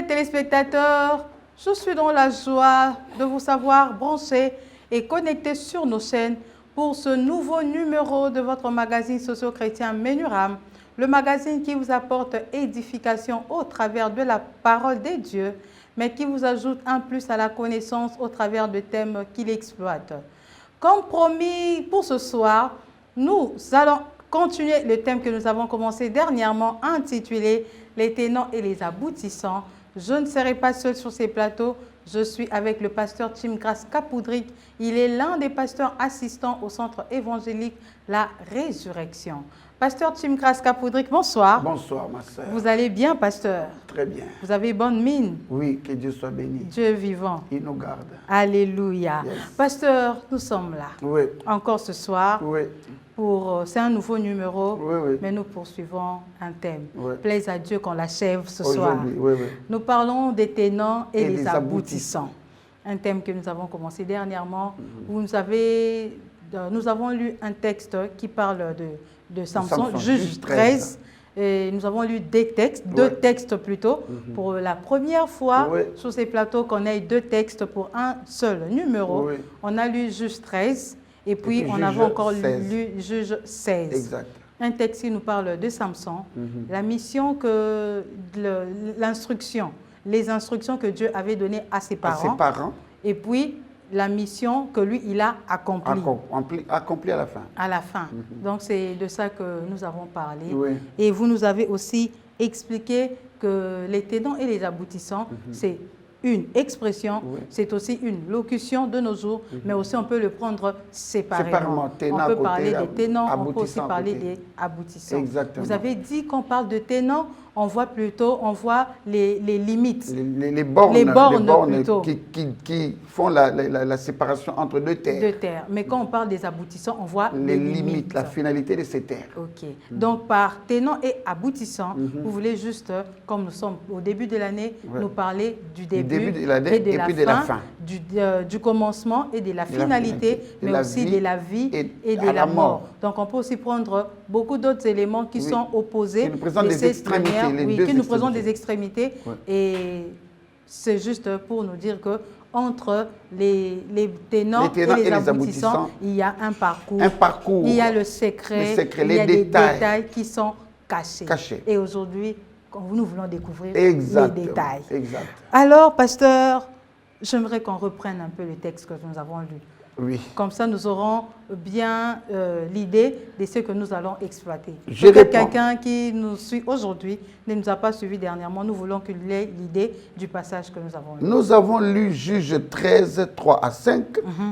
Téléspectateurs, je suis dans la joie de vous savoir branchés et connectés sur nos chaînes pour ce nouveau numéro de votre magazine socio-chrétien Menuram, le magazine qui vous apporte édification au travers de la parole des dieux, mais qui vous ajoute un plus à la connaissance au travers de thèmes qu'il exploite. Comme promis pour ce soir, nous allons continuer le thème que nous avons commencé dernièrement intitulé « Les tenants et les aboutissants ». Je ne serai pas seul sur ces plateaux. Je suis avec le pasteur Timgras Kapoudrik. Il est l'un des pasteurs assistants au centre évangélique La Résurrection. Pasteur Timgras Kapoudrik, bonsoir. Bonsoir, ma sœur. Vous allez bien, pasteur? Très bien. Vous avez bonne mine? Oui, que Dieu soit béni. Dieu vivant. Il nous garde. Alléluia. Yes. Pasteur, nous sommes là. Oui. Encore ce soir. Oui. C'est un nouveau numéro, oui. mais nous poursuivons un thème. Oui. Plaise à Dieu qu'on l'achève ce soir. Oui. Nous parlons des tenants et des aboutissants. Un thème que nous avons commencé dernièrement, où nous avons lu un texte qui parle de Samson, Juge 13. Et nous avons lu deux textes plutôt, pour la première fois sur ces plateaux qu'on ait deux textes pour un seul numéro. Oui. On a lu Juge 13. Et puis, on avait encore lu Juge 16. Exact. Un texte qui nous parle de Samson, la mission les instructions que Dieu avait données à ses parents. Et puis, la mission que lui, il a accomplie. Accomplie à la fin. À la fin. Donc, c'est de ça que nous avons parlé. Oui. Et vous nous avez aussi expliqué que les tenants et les aboutissants, c'est une expression, c'est aussi une locution de nos jours, mais aussi on peut le prendre séparément. On peut parler des tenants, on peut aussi parler des aboutissants. Exactement. Vous avez dit qu'on parle de tenants, on voit les limites, les bornes plutôt. Qui font la séparation entre deux terres. Mais quand on parle des aboutissants, on voit les limites, la finalité de ces terres. Ok. Donc, par tenants et aboutissants, vous voulez juste, comme nous sommes au début de l'année, nous parler du début de l'année et puis de la fin. Du commencement et de la finalité, mais aussi de la vie et de la mort. Donc, on peut aussi prendre beaucoup d'autres éléments qui sont opposés. Qui nous présentent des extrémités. Qui nous présentent des extrémités. Et c'est juste pour nous dire que entre les tenants et les aboutissants, il y a un parcours. Il y a le secret, il y a des détails qui sont cachés. Et aujourd'hui, nous voulons découvrir les détails. Exact. Alors, pasteur, j'aimerais qu'on reprenne un peu le texte que nous avons lu. Oui. Comme ça, nous aurons bien l'idée de ce que nous allons exploiter. Peut-être quelqu'un qui nous suit aujourd'hui ne nous a pas suivi dernièrement. Nous voulons qu'il ait l'idée du passage que nous avons lu. Nous avons lu Juge 13, 3 à 5,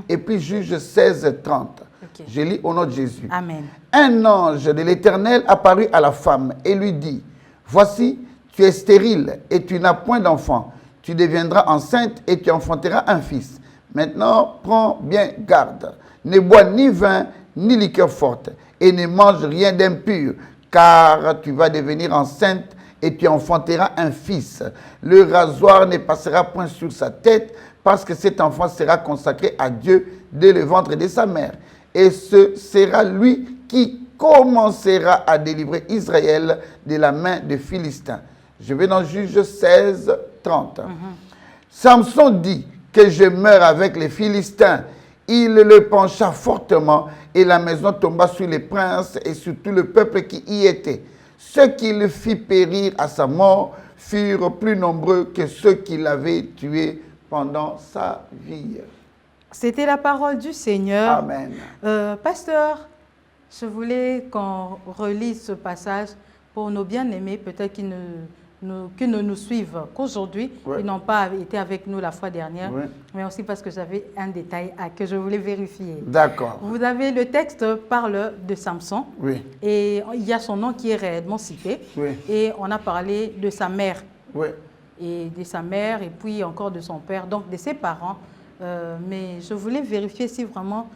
et puis Juge 16, 30. Okay. Je lis au nom de Jésus. Amen. Un ange de l'Éternel apparut à la femme et lui dit, « Voici, tu es stérile et tu n'as point d'enfant. Tu deviendras enceinte et tu enfanteras un fils. Maintenant, prends bien garde. Ne bois ni vin, ni liqueur forte, et ne mange rien d'impur, car tu vas devenir enceinte et tu enfanteras un fils. Le rasoir ne passera point sur sa tête, parce que cet enfant sera consacré à Dieu dès le ventre de sa mère. Et ce sera lui qui commencera à délivrer Israël de la main des Philistins. » Je vais dans Juge 16, 30. Samson dit que je meure avec les Philistins. Il le pencha fortement et la maison tomba sur les princes et sur tout le peuple qui y était. Ceux qui le fit périr à sa mort furent plus nombreux que ceux qui l'avaient tué pendant sa vie. C'était la parole du Seigneur. Amen. Pasteur, je voulais qu'on relise ce passage pour nos bien-aimés, peut-être qu'ils ne nous suivent qu'aujourd'hui. Ouais. Ils n'ont pas été avec nous la fois dernière, Ouais. mais aussi parce que j'avais un détail que je voulais vérifier. D'accord. Vous avez, le texte parle de Samson, Oui. et il y a son nom qui est réellement cité, Oui. et on a parlé de sa mère, Oui. et de sa mère, et puis encore de son père, donc de ses parents. Mais je voulais vérifier si vraiment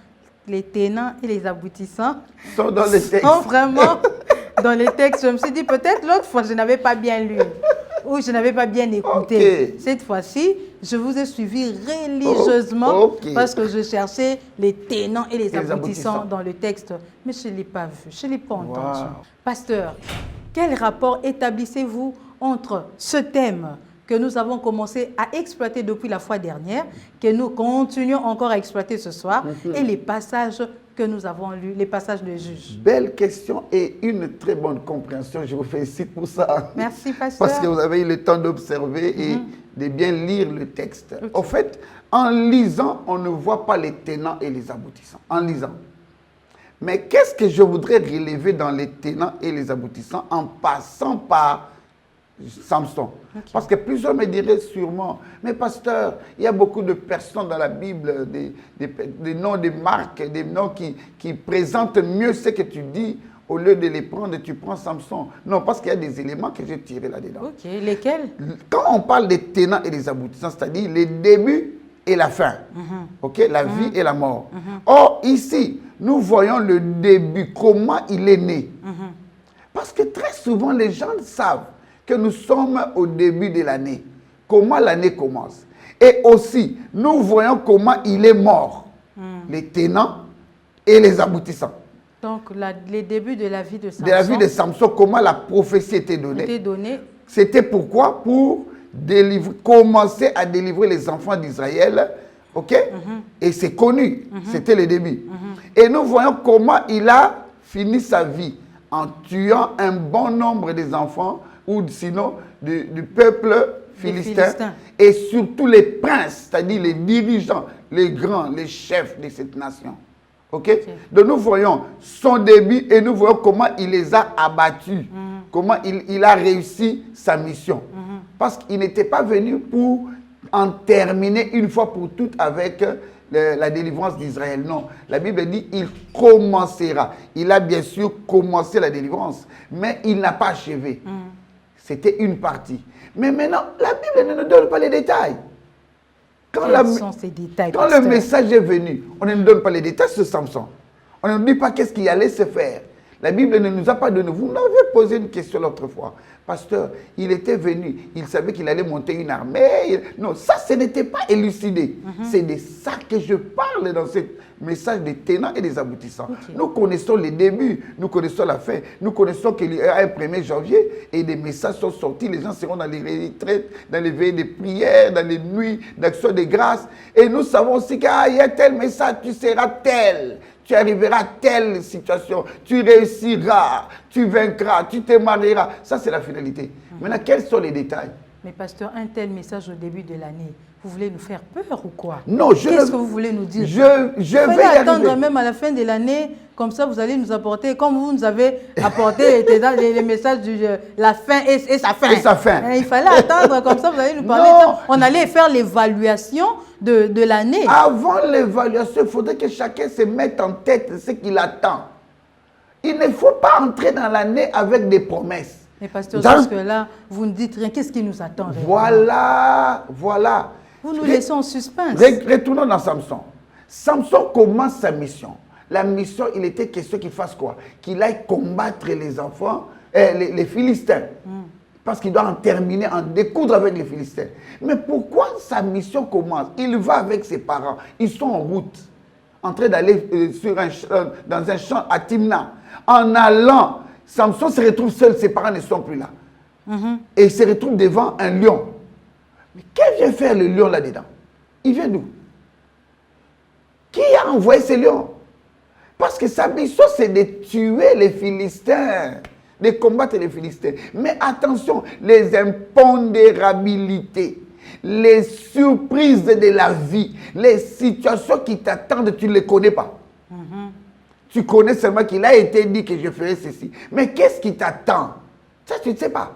les tenants et les aboutissants Sont dans les textes. sont vraiment dans les textes. Je me suis dit, peut-être l'autre fois, je n'avais pas bien lu ou je n'avais pas bien écouté. Ok. Cette fois-ci, je vous ai suivi religieusement Ok. parce que je cherchais les tenants et les aboutissants aboutissants. dans le texte. Mais je ne l'ai pas vu, je ne l'ai pas entendu. Wow. Pasteur, quel rapport établissez-vous entre ce thème que nous avons commencé à exploiter depuis la fois dernière, que nous continuons encore à exploiter ce soir, et les passages que nous avons lus, les passages de Juges? Belle question et une très bonne compréhension. Je vous félicite pour ça. Merci, pasteur. Parce que vous avez eu le temps d'observer et de bien lire le texte. Ok. En fait, en lisant, on ne voit pas les tenants et les aboutissants. En lisant. Mais qu'est-ce que je voudrais relever dans les tenants et les aboutissants en passant par Samson? Ok. Parce que plusieurs me diraient sûrement, mais pasteur, il y a beaucoup de personnes dans la Bible, des noms de marques, des noms qui présentent mieux ce que tu dis. Au lieu de les prendre, tu prends Samson. Non, parce qu'il y a des éléments que j'ai tirés là-dedans. Ok, lesquels? Quand on parle des tenants et des aboutissants, c'est-à-dire les débuts et la fin, ok, la vie et la mort. Or, ici, nous voyons le début, comment il est né. Parce que très souvent, les gens savent que nous sommes au début de l'année, comment l'année commence. Et aussi, nous voyons comment il est mort, les tenants et les aboutissants. Donc, les débuts de la vie de Samson De la vie de Samson, comment la prophétie était donnée. étaient donnés. C'était pourquoi? Pour commencer à délivrer les enfants d'Israël. Ok? Et c'est connu. C'était le début. Et nous voyons comment il a fini sa vie en tuant un bon nombre des enfants ou sinon du peuple philistin. Et surtout les princes, c'est-à-dire les dirigeants, les grands, les chefs de cette nation. Ok? Donc nous voyons son début et nous voyons comment il les a abattus, comment il a réussi sa mission. Parce qu'il n'était pas venu pour en terminer une fois pour toutes avec la délivrance d'Israël. Non, la Bible dit il commencera. Il a bien sûr commencé la délivrance, mais il n'a pas achevé. C'était une partie. Mais maintenant, la Bible ne nous donne pas les détails. Quels sont ces détails, quand le message est venu, on ne nous donne pas les détails sur Samson. On ne nous dit pas qu'est-ce qui allait se faire. La Bible ne nous a pas donné. Vous m'avez posé une question l'autre fois. Pasteur, il était venu, il savait qu'il allait monter une armée. Non, ça, ce n'était pas élucidé. C'est de ça que je parle dans ce message des tenants et des aboutissants. Nous connaissons les débuts, nous connaissons la fin, nous connaissons qu'il y a un 1er janvier et des messages sont sortis. Les gens seront dans les retraites, dans les veillées de prière, dans les nuits d'action de grâce. Et nous savons aussi qu'il y a tel message, tu seras tel. Tu arriveras à telle situation, tu réussiras, tu vaincras, tu te marieras. Ça, c'est la finalité. Maintenant, quels sont les détails? Mais pasteur, un tel message au début de l'année, vous voulez nous faire peur ou quoi? Non, qu'est-ce que vous voulez nous dire? Je vais y attendre arriver. même à la fin de l'année, comme ça vous allez nous apporter, comme vous nous avez apporté les messages de la fin et sa fin. Et sa fin. Il fallait attendre, comme ça vous allez nous parler. Non. On allait faire l'évaluation de l'année. Avant l'évaluation, il faudrait que chacun se mette en tête ce qu'il attend. Il ne faut pas entrer dans l'année avec des promesses. Mais pasteur, parce que là, vous ne dites rien. Qu'est-ce qui nous attend réellement? Voilà. Vous nous laissez en suspense. Retournons dans Samson. Samson commence sa mission. La mission, il était question qu'il fasse quoi? Qu'il aille combattre les enfants, les Philistins. Parce qu'il doit en terminer, en découdre avec les Philistins. Mais pourquoi sa mission commence? Il va avec ses parents. Ils sont en route, en train d'aller dans un champ à Timna. En allant, Samson se retrouve seul, ses parents ne sont plus là. Et il se retrouve devant un lion. Mais qu'est-ce que vient faire le lion là-dedans? Il vient d'où? Qui a envoyé ce lion? Parce que sa mission, c'est de tuer les Philistins, de combattre les Philistins. Mais attention, les impondérabilités. les surprises de la vie, les situations qui t'attendent, tu ne les connais pas. Tu connais seulement qu'il a été dit que je ferai ceci. Mais qu'est-ce qui t'attend? Ça, tu ne sais pas.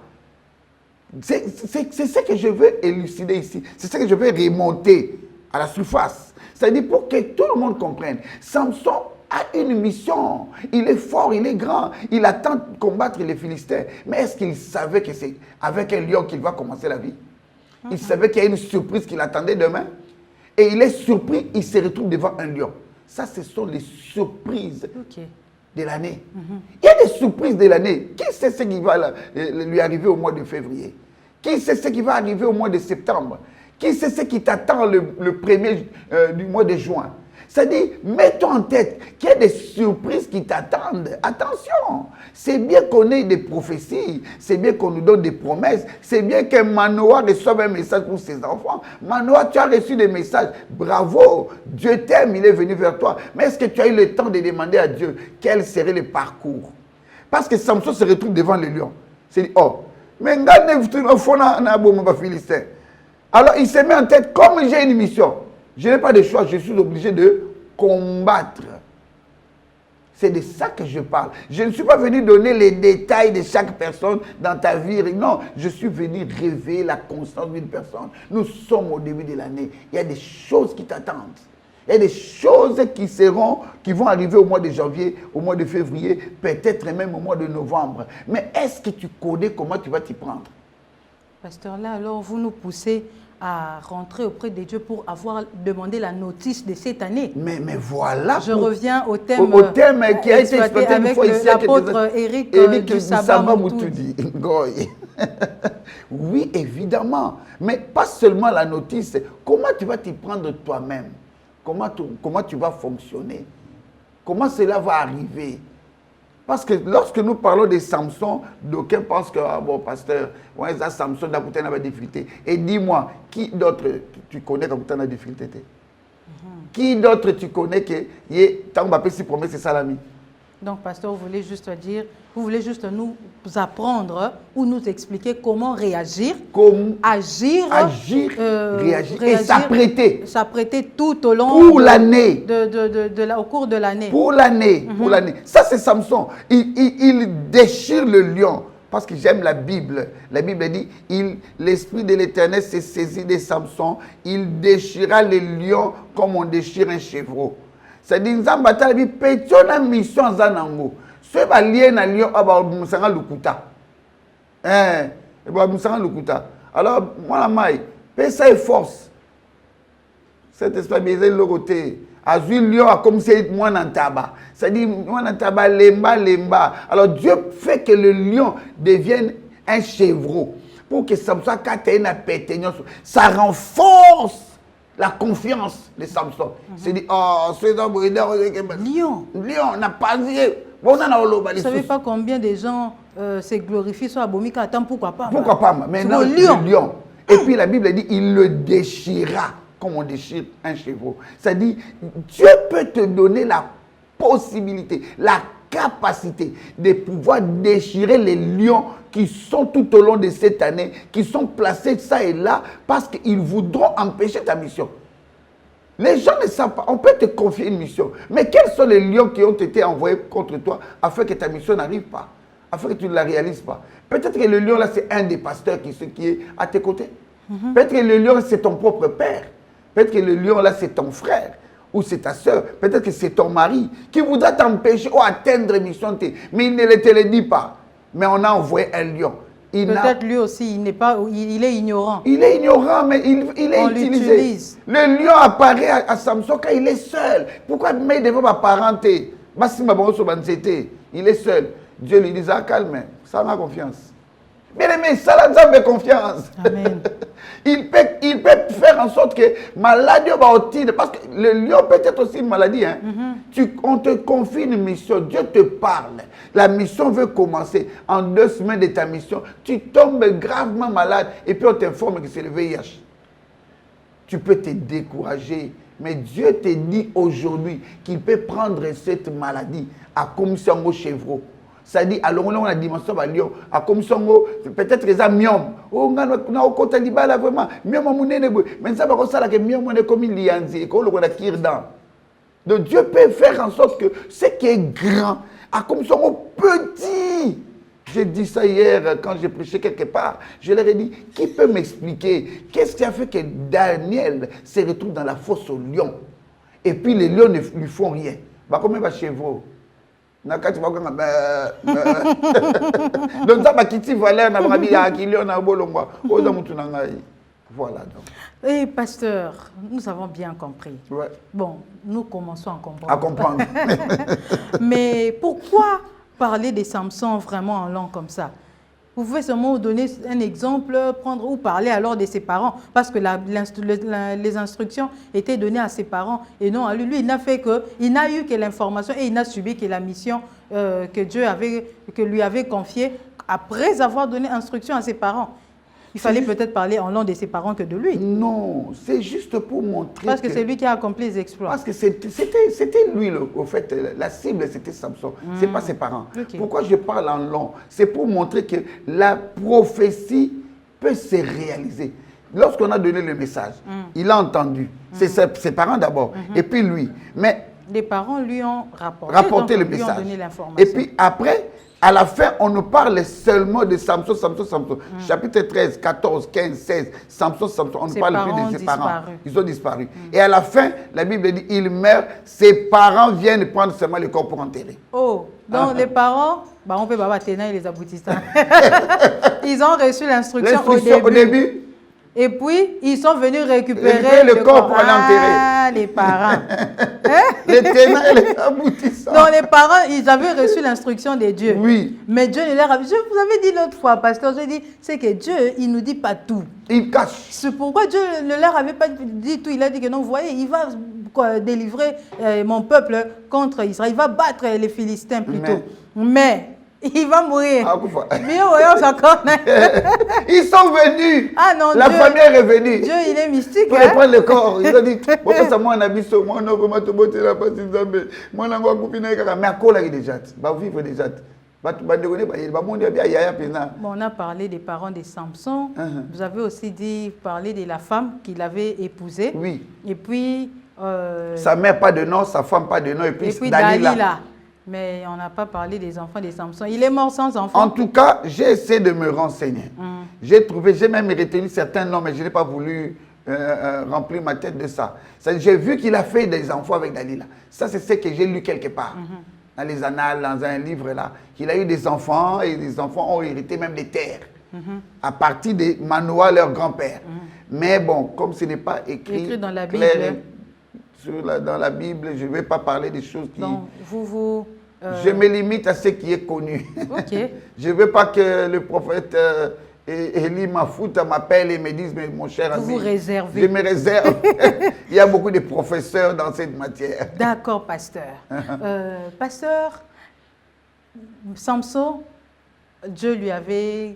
C'est ce que je veux élucider ici. C'est ce que je veux remonter à la surface. C'est-à-dire pour que tout le monde comprenne. Samson a une mission. Il est fort, il est grand. Il attend de combattre les Philistins. Mais est-ce qu'il savait que c'est avec un lion qu'il va commencer la vie? Il savait qu'il y a une surprise qui l'attendait demain. Et il est surpris, il se retrouve devant un lion. Ça, ce sont les surprises de l'année. Il y a des surprises de l'année. Qui sait ce qui va lui arriver au mois de février? Qui sait ce qui va arriver au mois de septembre? Qui sait ce qui t'attend le premier du mois de juin? C'est-à-dire, mets-toi en tête qu'il y a des surprises qui t'attendent. Attention, c'est bien qu'on ait des prophéties, c'est bien qu'on nous donne des promesses, c'est bien que Manoah reçoive un message pour ses enfants. Manoah, tu as reçu des messages, bravo, Dieu t'aime, il est venu vers toi. Mais est-ce que tu as eu le temps de demander à Dieu quel serait le parcours? Parce que Samson se retrouve devant le lion. C'est dit, oh, mais Philistin. Alors il se met en tête, comme j'ai une mission, je n'ai pas de choix, je suis obligé de combattre. C'est de ça que je parle. Je ne suis pas venu donner les détails de chaque personne dans ta vie. Non, je suis venu révéler la constance d'une personne. Nous sommes au début de l'année. Il y a des choses qui t'attendent. Il y a des choses qui vont arriver au mois de janvier, au mois de février, peut-être même au mois de novembre. Mais est-ce que tu connais comment tu vas t'y prendre? Pasteur, là, alors vous nous poussez à rentrer auprès de Dieu pour avoir demandé la notice de cette année. Mais voilà. Je reviens au thème, qui a été exploité une fois ici. L'apôtre Éric du Sabbat Moutoudi. Oui, évidemment. Mais pas seulement la notice. Comment tu vas t'y prendre toi-même? Comment tu vas fonctionner? Comment cela va arriver? Parce que lorsque nous parlons de Samson, d'aucuns pensent que, ah bon, pasteur, ouais, ça, Samson n'a pas de difficulté. Et dis-moi, qui d'autre tu connais quand tu as des difficultés? Qui d'autre tu connais que tant que si promet c'est salami? Donc, pasteur, vous voulez juste nous apprendre ou nous expliquer comment réagir, agir, réagir et s'apprêter. S'apprêter tout au long pour l'année. Au cours de l'année. Pour l'année. Pour l'année. Ça, c'est Samson. Il déchire le lion. Parce que j'aime la Bible. La Bible dit, l'Esprit de l'Éternel s'est saisi de Samson. Il déchira le lion comme on déchire un chevreau. C'est-à-dire, Nzambata, il pétio na mission zanango. Ce va lier na lion aba musanga lukuta. Musanga lukuta. Alors, moi la maille, paix ça et force. Cet esprit biaisé de côté. Azui lion a comme si moi n'entaba. C'est-à-dire, moi n'entaba lemba. Alors, Dieu fait que le lion devienne un chevreau. Pour que Samson katena péténion. Ça renforce la confiance de Samson. C'est dit, oh, c'est un lion. Lion, n'a pas dit. Vous ne savez pas combien de gens se glorifient sur Abomika. Attends, pourquoi pas? Pourquoi pas? Maintenant, le lion. Et puis la Bible dit, il le déchira comme on déchire un chevreau. C'est-à-dire, Dieu peut te donner la possibilité, la capacité de pouvoir déchirer les lions qui sont tout au long de cette année, qui sont placés ça et là, parce qu'ils voudront empêcher ta mission. Les gens ne savent pas. On peut te confier une mission. Mais quels sont les lions qui ont été envoyés contre toi afin que ta mission n'arrive pas, afin que tu ne la réalises pas? Peut-être que le lion là, c'est un des pasteurs qui est à tes côtés. Peut-être que le lion, c'est ton propre père. Peut-être que le lion là, c'est ton frère. Ou c'est ta soeur, peut-être que c'est ton mari qui voudra t'empêcher ou atteindre mission. Mais il ne te le dit pas. Mais on a envoyé un lion. Peut-être lui aussi, il est ignorant. Il est ignorant, mais il est utilisé. Le lion apparaît à Samson quand il est seul. Pourquoi il devait m'apparenter? Il est seul. Dieu lui dit, calme, ça m'a confiance. Bien aimé, ça a confiance. Amen. Il peut faire en sorte que maladie va au-dessus. Parce que le lion peut être aussi une maladie. Hein? On te confie une mission, Dieu te parle. La mission veut commencer. En 2 semaines de ta mission, tu tombes gravement malade et puis on t'informe que c'est le VIH. Tu peux te décourager. Mais Dieu te dit aujourd'hui qu'il peut prendre cette maladie à commission au chevreau. Ça dit, alors on a la dimension de lion. Comme songo, peut-être les amiom. Oh, on a au côté de là vraiment. Miom, on est mais ça va comme ça que miom, on est comme il lianzi. Et qu'on a kirdan. Donc Dieu peut faire en sorte que ce qui est grand, comme songo petit. J'ai dit ça hier quand j'ai prêché quelque part. Je leur ai dit, qui peut m'expliquer qu'est-ce qui a fait que Daniel se retrouve dans la fosse au lion? Et puis les lions ne lui font rien. Bah, comment va chez vous? Donc ça va quitter Valère, voilà donc. Et pasteur, nous avons bien compris. Ouais. Bon, nous commençons à comprendre. À comprendre. Mais pourquoi parler de Samson vraiment en langue comme ça? Vous pouvez seulement donner un exemple, prendre ou parler alors de ses parents, parce que les instructions étaient données à ses parents et non à lui. Lui, il n'a fait que, il n'a eu que l'information et il n'a subi que la mission que lui avait confiée après avoir donné instruction à ses parents. Il fallait peut-être parler en langue de ses parents que de lui. Non, c'est juste pour montrer. Parce que c'est lui qui a accompli les exploits. Parce que c'était lui, au fait, la cible, c'était Samson. Ce n'est pas ses parents. Okay. Pourquoi je parle en long? C'est pour montrer que la prophétie peut se réaliser. Lorsqu'on a donné le message, il a entendu. C'est ses parents d'abord, et puis lui. Mais les parents lui ont rapporté le lui message. Ont donné l'information. Et puis après, à la fin, on nous parle seulement de Samson. Chapitre 13, 14, 15, 16. Samson. On ne parle plus de ses parents. Ils ont disparu. Et à la fin, la Bible dit, il meurt. Ses parents viennent prendre seulement le corps pour enterrer. Oh, donc les parents, bah on peut pas battre les aboutissants. Ils ont reçu l'instruction au début. Et puis, ils sont venus récupérer le corps pour l'enterrer. Ah, les parents. Les tenants et les aboutissants. Donc, les parents, ils avaient reçu l'instruction de Dieu. Oui. Mais Dieu ne leur avait... Je vous avais dit l'autre fois, pasteur, je dis, c'est que Dieu, il ne nous dit pas tout. Il cache. C'est pourquoi Dieu ne leur avait pas dit tout. Il a dit que non, vous voyez, il va délivrer mon peuple contre Israël. Il va battre les Philistins plutôt. Mais il va mourir. Ils sont venus. Ah non, la Dieu, famille est revenue. Dieu, il est mystique. Pour prendre le corps. Ils ont dit, moi, on a vu ça. Moi, on a vraiment tout beauté là. Moi, on a vu ça. Mais à quoi il déjà? Va vivre déjà. Bon, on a parlé des parents de Samson. Vous avez aussi parlé de la femme qu'il avait épousée. Oui. Et puis... sa mère pas de nom, sa femme pas de nom. Et puis Dalila. Mais on n'a pas parlé des enfants de Samson. Il est mort sans enfant. En tout cas, j'ai essayé de me renseigner. J'ai même retenu certains noms, mais je n'ai pas voulu remplir ma tête de ça. J'ai vu qu'il a fait des enfants avec Dalila. Ça, c'est ce que j'ai lu quelque part. Dans les annales, dans un livre là. Qu'il a eu des enfants et les enfants ont hérité même des terres. À partir de Manoah, leur grand-père. Mais bon, comme ce n'est pas écrit dans la Bible. Dans la Bible, je ne vais pas parler des choses qui... Donc, je me limite à ce qui est connu. Okay. Je ne veux pas que le prophète Eli Mafouta m'appelle et me dise, mais mon cher ami, vous réservez. Je me réserve. Il y a beaucoup de professeurs dans cette matière. D'accord, pasteur. Pasteur, Samson, Dieu lui avait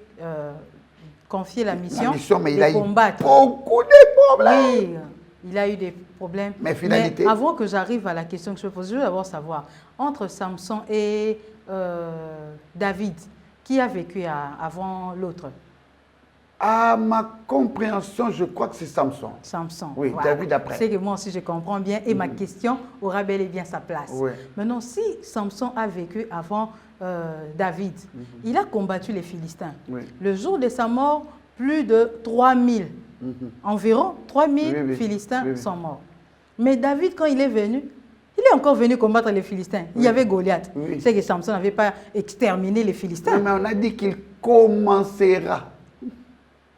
confié la mission, mais de combattre. Beaucoup de problèmes. Oui, il a eu des problèmes. Mais finalité. Mais avant que j'arrive à la question que je pose, je veux d'abord savoir, entre Samson et David, qui a vécu avant l'autre? À ma compréhension, je crois que c'est Samson. Samson. Oui, voilà. David après. C'est que moi aussi je comprends bien et ma question aura bel et bien sa place. Oui. Maintenant, si Samson a vécu avant David, il a combattu les Philistins. Oui. Le jour de sa mort, plus de 3000, environ 3000 Philistins sont morts. Mais David, quand il est venu, il est encore venu combattre les Philistins. Il y avait Goliath. C'est que Samson n'avait pas exterminé les Philistins. Oui, mais on a dit qu'il commencera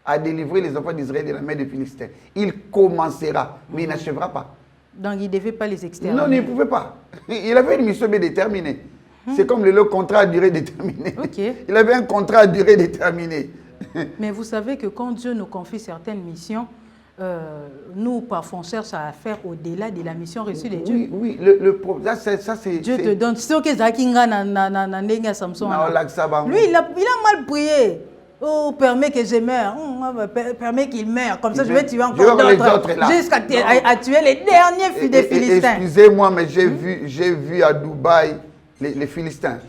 à délivrer les enfants d'Israël de la main des Philistins. Il commencera, mais il n'achèvera pas. Donc il ne devait pas les exterminer. Non, il ne pouvait pas. Il avait une mission bien déterminée. C'est comme le contrat à durée déterminée. Il avait un contrat à durée déterminée. Mais vous savez que quand Dieu nous confie certaines missions, nous, parfois, on cherche à faire au-delà de la mission reçue de Dieu. Oui, ça c'est... Dieu te donne. C'est que Zakinga na Samson. Lui, il a mal prié. Oh, permet que je meure. Permet qu'il meure. Comme ça, je vais tuer encore d'autres. Jusqu'à tuer les derniers des Philistins. Excusez-moi, mais j'ai vu à Dubaï les Philistins.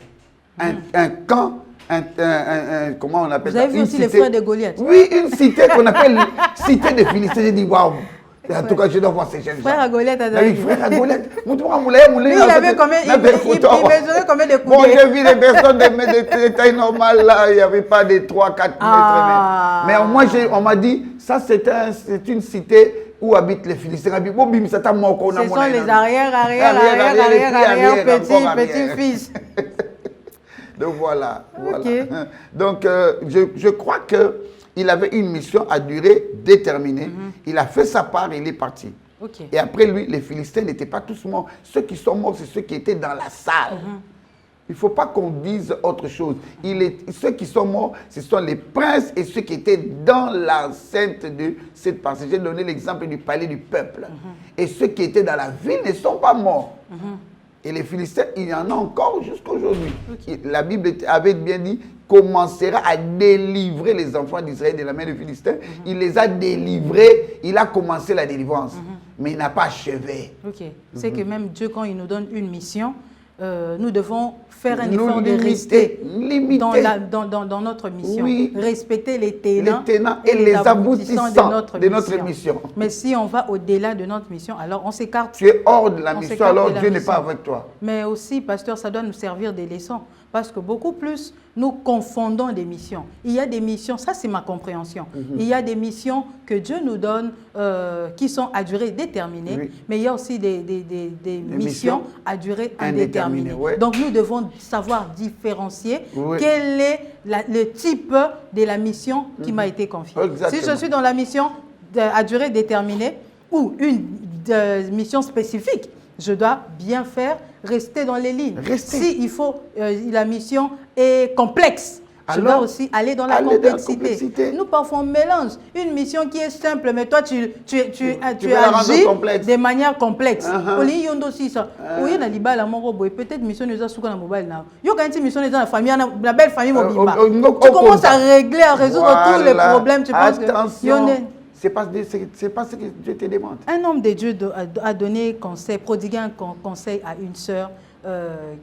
un camp, comment on appelle ça? Vous avez vu aussi les frères de Goliath? Oui, une cité qu'on appelle cité des Philistins. J'ai dit, waouh! En tout cas, je dois voir ces jeunes gens. Frère à Goliath, Oui, frère à Goliath. Lui, il avait combien? Il mesurait combien de Bon, coudées? j'ai vu les personnes de taille normale là, il n'y avait pas de 3-4 mètres. Mais moi, on m'a dit, ça c'est une cité où habitent les Philistins. Ce sont les arrière, petits-fils. Donc voilà. Okay. Donc je crois qu'il avait une mission à durée déterminée. Il a fait sa part et il est parti. Okay. Et après lui, les Philistins n'étaient pas tous morts. Ceux qui sont morts, c'est ceux qui étaient dans la salle. Il ne faut pas qu'on dise autre chose. Ceux qui sont morts, ce sont les princes et ceux qui étaient dans l'enceinte de cette partie. J'ai donné l'exemple du palais du peuple. Et ceux qui étaient dans la ville ne sont pas morts. Et les Philistins, il y en a encore jusqu'à aujourd'hui. La Bible avait bien dit, commencera à délivrer les enfants d'Israël de la main des Philistins. Il les a délivrés, il a commencé la délivrance. Mais il n'a pas achevé. Ok. C'est que même Dieu, quand il nous donne une mission, nous devons faire un effort de rester dans notre mission. Oui. Respecter les tenants et les aboutissants de notre mission. Mais si on va au-delà de notre mission, alors on s'écarte. Tu es hors de la mission, alors Dieu n'est pas avec toi. Mais aussi, pasteur, ça doit nous servir des leçons. Parce que beaucoup plus, nous confondons des missions. Il y a des missions, ça c'est ma compréhension. Il y a des missions que Dieu nous donne qui sont à durée déterminée, mais il y a aussi des missions à durée indéterminée. Donc nous devons savoir différencier quel est le type de la mission qui m'a été confiée. Si je suis dans la mission à durée déterminée ou une mission spécifique, je dois bien faire, rester dans les lignes. Si il faut, la mission est complexe, je dois aussi aller dans la complexité. Nous, parfois, on mélange une mission qui est simple, mais toi, tu agis de manière complexe. Peut-être mission nous a souvent dans mobile now. Yo quand mission dans la famille, la belle famille mobile. Tu commences à régler, à résoudre tous les problèmes. Tu penses que c'est pas ce que Dieu te demande. Un homme de Dieu a donné conseil, prodigué un conseil à une sœur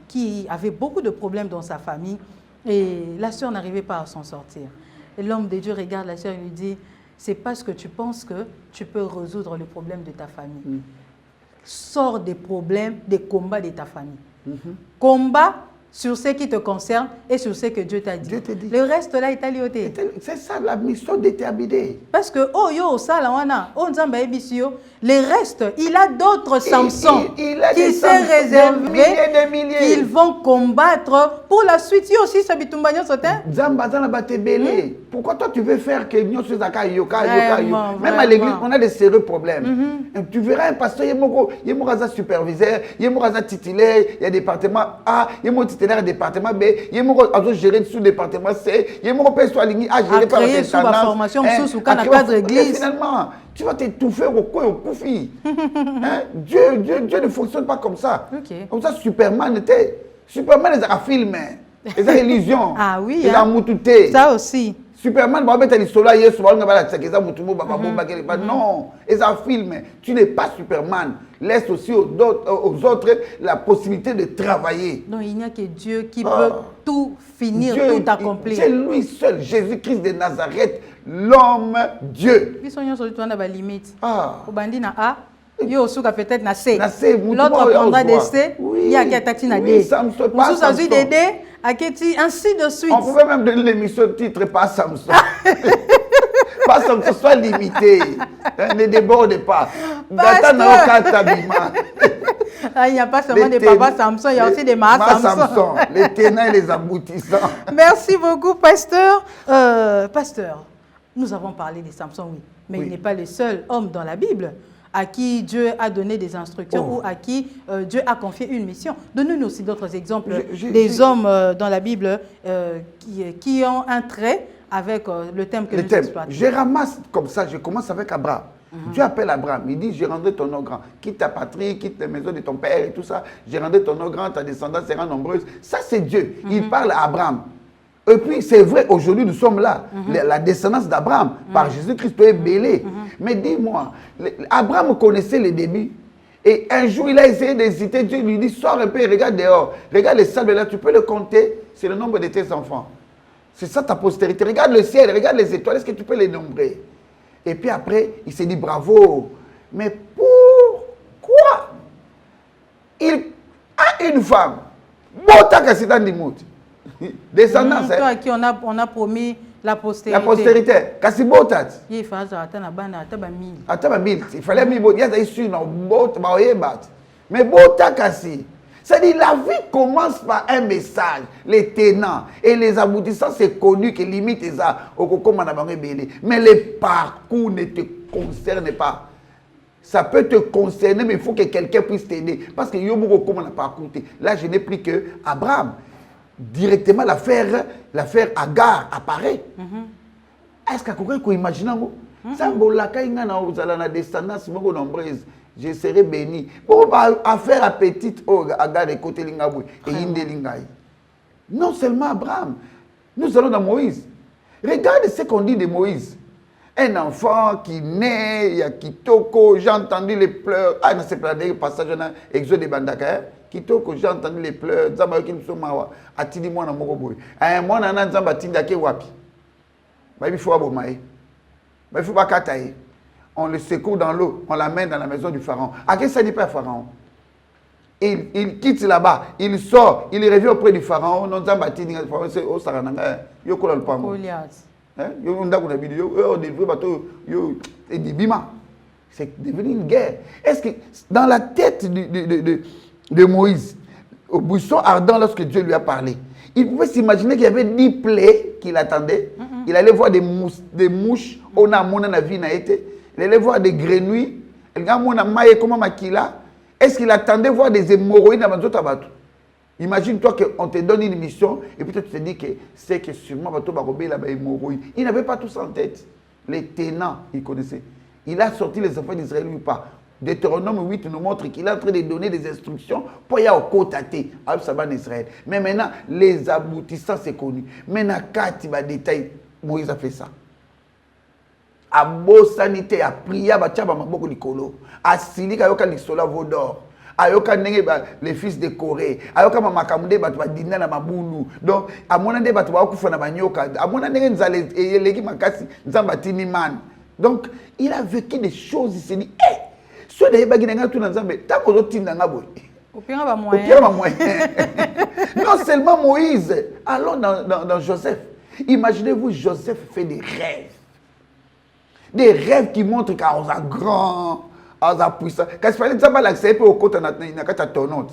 qui avait beaucoup de problèmes dans sa famille et la sœur n'arrivait pas à s'en sortir. Et l'homme de Dieu regarde la sœur et lui dit, c'est parce que tu penses que tu peux résoudre le problème de ta famille. Sors des problèmes, des combats de ta famille. Combat sur ce qui te concerne et sur ce que Dieu t'a dit. Le reste là est allié. C'est ça la mission déterminée. Parce que oh yo ça là les restes, il a d'autres Samson qui s'est réservé qu'ils vont combattre pour la suite. Il y a aussi ce bitumbanyo sotin. Pourquoi toi tu veux faire que nous sommes à même à l'église on a des sérieux problèmes. Tu verras un pasteur, il y a un superviseur, il y a un titulaire, il y a département A, il y a un titulaire département B, il y a un géré sous département C, il y a un personne à gérer par la sous la formation sous cadre église. Finalement, tu vas t'étouffer au coin au koufi. Dieu ne fonctionne pas comme ça. Comme ça, Superman les a filmé. Les a illusions. Ah oui. Les a moutouté. Ça aussi. Superman va mettre l'histoire hier soir, non, ils a filmé. Tu n'es pas Superman. Laisse aussi aux autres la possibilité de travailler. Non, il n'y a que Dieu qui peut tout finir, tout accomplir. C'est lui seul, Jésus-Christ de Nazareth, l'homme Dieu. Ils sont sur la limite. Au bandit na A, il y a aussi peut-être na C. L'autre prendra des C, il y a qui attaque na D. Nous sommes des D, ainsi de suite. On pouvait même donner l'émission titre pas Samson. Pas Samson, soit limité. Ne déborde pas. Il n'y a pas seulement des papas Samson, il y a aussi des mâts Samson. Les tenants et les aboutissants. Merci beaucoup, pasteur. Pasteur, nous avons parlé de Samson, oui. Mais il n'est pas le seul homme dans la Bible à qui Dieu a donné des instructions ou à qui Dieu a confié une mission. Donnez-nous aussi d'autres exemples des hommes dans la Bible qui ont un trait avec le thème que nous exploitons. Je ramasse comme ça, je commence avec Abraham. Dieu appelle Abraham, il dit, je rendrai ton nom grand. Quitte ta patrie, quitte la maison de ton père et tout ça. Je rendrai ton nom grand, ta descendance sera nombreuse. Ça, c'est Dieu. Il parle à Abraham. Et puis, c'est vrai, aujourd'hui, nous sommes là. La descendance d'Abraham, par Jésus-Christ, est belée. Mais dis-moi, Abraham connaissait les débuts. Et un jour, il a essayé d'hésiter. Dieu lui dit, sors un peu et regarde dehors. Regarde les sables là, tu peux le compter. C'est le nombre de tes enfants. C'est ça ta postérité. Regarde le ciel, regarde les étoiles. Est-ce que tu peux les nombrer? Et puis après, il s'est dit, bravo. Mais pourquoi il a une femme? Descendance. Toi à qui on a promis la postérité. La postérité. Kasi botat. Il fallait attendre mille. Attends, mille. Il fallait mille. Il y a des non mais botat kasi. C'est-à-dire la vie commence par un message, les tenants et les aboutissants, c'est connu que limite ça au mais le parcours ne te concerne pas. Ça peut te concerner, mais il faut que quelqu'un puisse t'aider. Parce que comment on a parcouru. Là, je n'ai pris que Abraham. Directement, l'affaire Agar apparaît. Est-ce que quelqu'un peut imaginer ça? La descendance nombreuse. Je serai béni. Bon, affaire à petite Agar et côté Lingabou et Inde Lingaï. Non seulement Abraham, nous allons dans Moïse. Regarde ce qu'on dit de Moïse. Un enfant qui naît, il y a Kitoko, j'ai entendu les pleurs. Ah, non, c'est pas le passage dans Exode de Bandaka. Kitoko, j'ai entendu les pleurs. Zamba qui nous sommes à Tidi Mwana Mokoboy. À moi, on a Zamba Tindake Wapi. Il faut abomaï. Il faut pas kataï. On le secoue dans l'eau, on l'amène dans la maison du pharaon. À quel ça dit pas pharaon? Il quitte là-bas, il sort, il revient auprès du pharaon. Non, Zamba Tindi, c'est au Sarananga. Yoko le pango. C'est devenu une guerre. Est-ce que dans la tête de Moïse, au buisson ardent, lorsque Dieu lui a parlé, il pouvait s'imaginer qu'il y avait 10 plaies qui l'attendaient. Il allait voir des mouches, on a mon avis n'a été. Il allait voir des grenouilles. Est-ce qu'il attendait voir des hémorroïdes dans ma zone? Imagine-toi qu'on te donne une mission et puis tu te dis que c'est que sûrement il n'avait pas tout ça en tête. Les tenants, il connaissait. Il a sorti les enfants d'Israël ou pas. Deutéronome 8 nous montre qu'il est en train de donner des instructions pour y avoir côté à Israël. Mais maintenant, les aboutissants, c'est connu. Maintenant, quand il va détailler, Moïse a fait ça. A beau sanité, a prié, a beaucoup de colo. A sili, a yoka l'issola vaudor. Ayoka ndenge les fils de Corée, ayoka mamakamde batu badina na mabulu. Donc amona nde batu bakufa na banyoka, amona ndenge nzale eleki makasi nzamba tini man. Donc il a vécu des choses, il s'est dit so de bagi nga tout nzambe ta ko tinda nga boy. Au pire ba moyen. Non seulement Moïse, allons dans Joseph. Imaginez-vous Joseph fait des rêves. Des rêves qui montrent qu'il a grand à la puissance. Quand il fallait que l'accepter au côté de la tonante,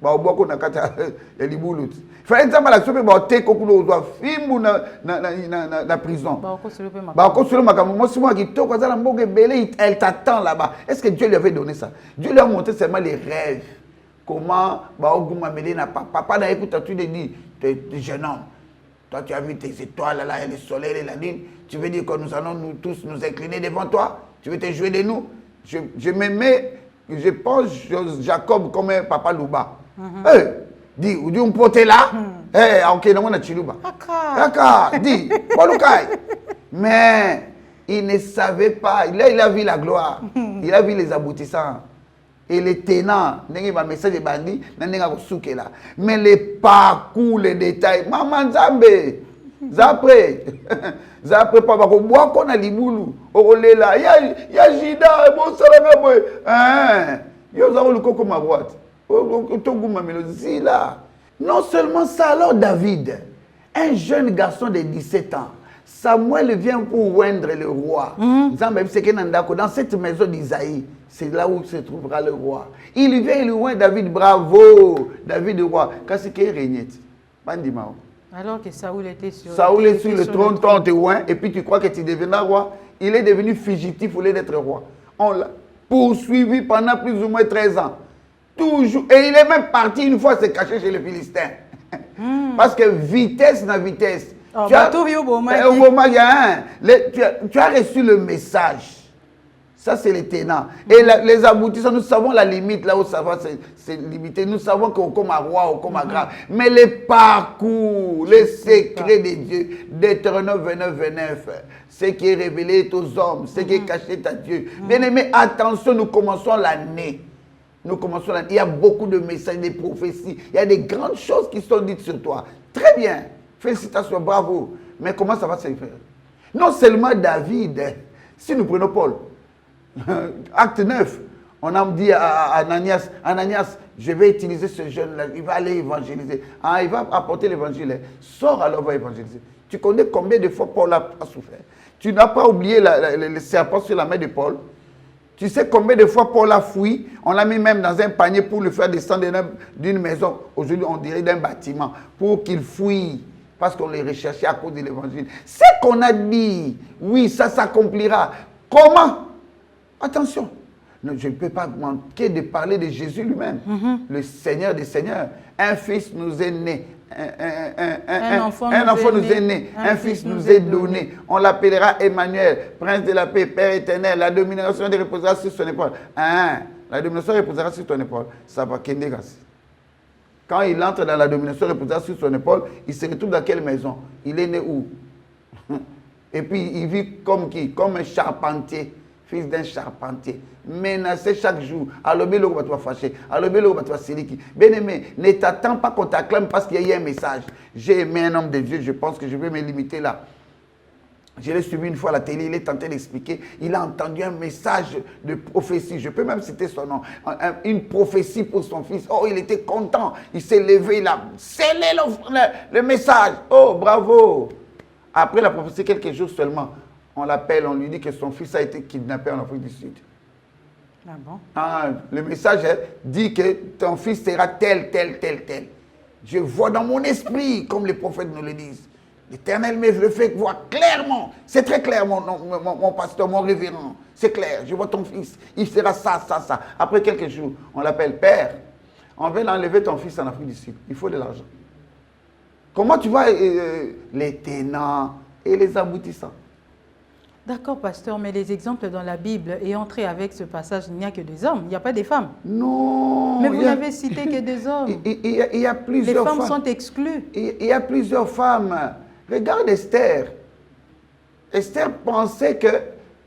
il fallait que l'accepter au côté de la prison. Elle t'attend là-bas. Est-ce que Dieu lui avait donné ça? Dieu lui a montré seulement les rêves. Comment papa n'a écouté, tu lui dis, tu es jeune homme. Toi, tu as vu tes étoiles là, et le soleil et la lune. Tu veux dire que nous allons nous tous nous incliner devant toi? Tu veux te jouer de nous? Je m'aimais, je pense Jacob comme un papa Louba. Dis, on peut être là? Ok, non, on a Chilouba. D'accord, dis, mais il ne savait pas. Là, il a vu la gloire. Il a vu les aboutissants. Et les tenants, il y a un message de bandit, mais les parcours, les détails, maman Zambé, Zapré, Zapré, papa, moi qu'on a liboulou, Olela, il y a Jida, bon salamaboy, il y a le coco ma boîte, non seulement ça, alors David, un jeune garçon de 17 ans, Samuel vient pour oindre le roi. Dans cette maison d'Isaïe, c'est là où se trouvera le roi. Il vient, il oint David, bravo, David le roi. Qu'est-ce qu'il régnait? Alors que Saoul était sur le trône, toi on te oint, et puis tu crois que tu deviendras roi. Il est devenu fugitif au lieu d'être roi. On l'a poursuivi pendant plus ou moins 13 ans. Toujours. Et il est même parti une fois se cacher chez les Philistins. Parce que vitesse na vitesse. Tu as reçu le message. Ça, c'est les tenants. Et les aboutissants, nous savons la limite, là où ça va se limiter. Nous savons qu'on comme un roi ou comme un grave. Mais les parcours, les secrets de Dieu, Deutéronome 29, 29, ce qui est révélé aux hommes, ce qui est caché à Dieu. Bien aimé, attention, nous commençons l'année. nous commençons là. Il y a beaucoup de messages, des prophéties. Il y a des grandes choses qui sont dites sur toi. Très bien. Félicitations, bravo. Mais comment ça va se faire? Non seulement David, si nous prenons Paul, acte 9, on a dit à Ananias, Ananias, je vais utiliser ce jeune-là, il va aller évangéliser. Ah, il va apporter l'évangile. Sors alors, va évangéliser. Tu connais combien de fois Paul a souffert? Tu n'as pas oublié le serpent sur la main de Paul? Tu sais combien de fois Paul a fui? On l'a mis même dans un panier pour le faire descendre d'une maison. Aujourd'hui, on dirait d'un bâtiment. Pour qu'il fuit. Parce qu'on les recherchait à cause de l'évangile. C'est qu'on a dit. Oui, ça s'accomplira. Comment? Attention. Je ne peux pas manquer de parler de Jésus lui-même. Le Seigneur des Seigneurs. Un fils nous est né. Un enfant nous est né, un fils nous est donné. On l'appellera Emmanuel, prince de la paix, Père éternel. La domination reposera sur son épaule. La domination reposera sur ton épaule. Ça va Kendegas. Quand il entre dans la domination reposera sur son épaule, il se retrouve dans quelle maison? Il est né où? Et puis il vit comme qui? Comme un charpentier, fils d'un charpentier. Menacé chaque jour. Alors, tu vas fâcher. Alors, tu vas siliki. Bien-aimé, ne t'attends pas qu'on t'acclame parce qu'il y a un message. J'ai aimé un homme de Dieu, je pense que je vais me limiter là. Je l'ai suivi une fois à la télé, il est tenté d'expliquer. Il a entendu un message de prophétie. Je peux même citer son nom. Une prophétie pour son fils. Oh, il était content. Il s'est levé, il a scellé le message. Oh, bravo. Après la prophétie, quelques jours seulement, on l'appelle, on lui dit que son fils a été kidnappé en Afrique du Sud. Ah bon? Le message dit que ton fils sera tel, tel, tel, tel. Je vois dans mon esprit, comme les prophètes nous le disent. L'Éternel me le fait voir clairement. C'est très clair, mon pasteur, mon révérend. C'est clair, je vois ton fils. Il sera ça, ça, ça. Après quelques jours, on l'appelle Père. On veut enlever ton fils en Afrique du Sud. Il faut de l'argent. Comment tu vois les tenants et les aboutissants? D'accord, pasteur, mais les exemples dans la Bible et entrer avec ce passage, il n'y a que des hommes, il n'y a pas des femmes. Non. Mais vous n'avez cité que des hommes. Il y a plusieurs femmes. Les femmes sont exclues. Il y a plusieurs femmes. Regarde Esther. Esther pensait que,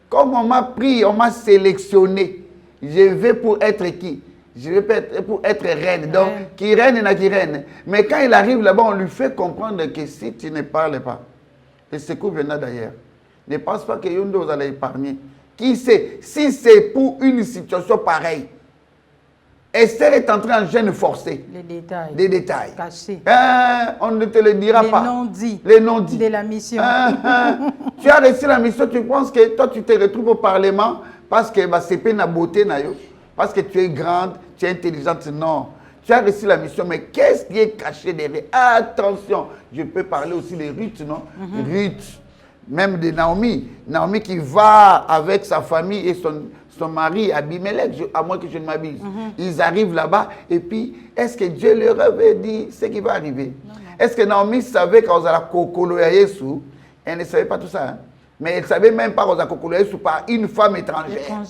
comme on m'a pris, on m'a sélectionné, je vais pour être qui? Je vais pour être reine. Donc, qui reine n'a qui reine. Mais quand il arrive là-bas, on lui fait comprendre que si tu ne parles pas, le secours viendra d'ailleurs. Ne pense pas que Yondo vous allez épargner. Qui sait, si c'est pour une situation pareille, Esther est entrée en gêne forcé. Les détails. Des détails. Cachés. On ne te le dira pas. Les non-dits. Les non-dits. De la mission. Tu as réussi la mission, tu penses que toi tu te retrouves au Parlement parce que c'est pas une beauté, parce que tu es grande, tu es intelligente. Non. Tu as réussi la mission, mais qu'est-ce qui est caché derrière? Attention, je peux parler aussi de Ruth, non? Ruth. Même de Naomi. Naomi qui va avec sa famille et son mari Abimelech, à moins que je ne m'abuse. Ils arrivent là-bas et puis, est-ce que Dieu leur avait dit ce qui va arriver? Est-ce que Naomi savait quand on a la Yesu? Elle ne savait pas tout ça. Hein? Mais elle ne savait même pas qu'on a cocolé par une femme étrangère.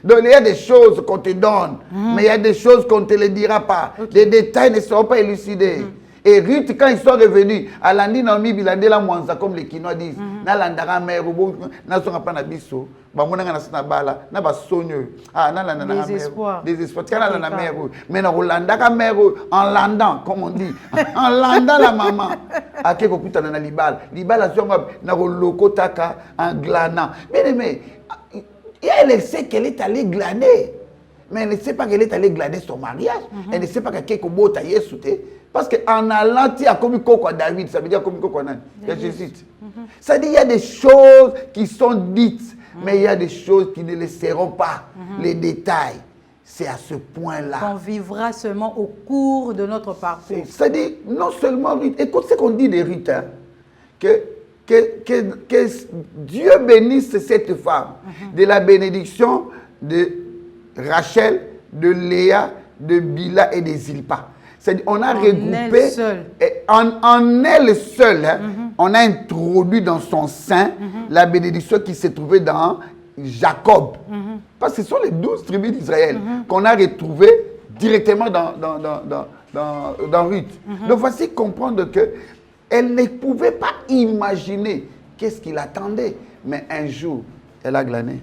Donc il y a des choses qu'on te donne, mais il y a des choses qu'on ne te les dira pas. Les détails ne seront pas élucidés. Et Ruth, quand ils sont revenus, à l'andi Naomi Bilande la Mwanza, comme les Kinois disent, na landara mère, na songa pa na biso, ba mona na sina bala, na ba sonyo, désespoir. Désespoir. Kana na mère, mais na rolanda ka mère en landant, comme on dit, en landant la maman. Ake ko puta na libala, libala songa na roloko taka en glanant. Mais elle sait qu'elle est allée glaner. Mais elle ne sait pas qu'elle est allée glaner son mariage. Elle ne sait pas qu'elle est allée glaner. Parce qu'en allant, tu as commis quoi David, ça veut dire commis quoi Jésus. Ça dit il y a des choses qui sont dites, mais il y a des choses qui ne le seront pas. Les détails, c'est à ce point-là. Qu'on vivra seulement au cours de notre parcours. Ça dit non seulement Ruth, écoute ce qu'on dit de Ruth, hein, que Dieu bénisse cette femme de la bénédiction de Rachel, de Léa, de Bila et de Zilpa. On a regroupé en elle seule, hein, on a introduit dans son sein la bénédiction qui se trouvait dans Jacob. Parce que ce sont les 12 tribus d'Israël qu'on a retrouvées directement dans Ruth. Donc voici comprendre qu'elle ne pouvait pas imaginer qu'est-ce qu'il attendait. Mais un jour, elle a glané.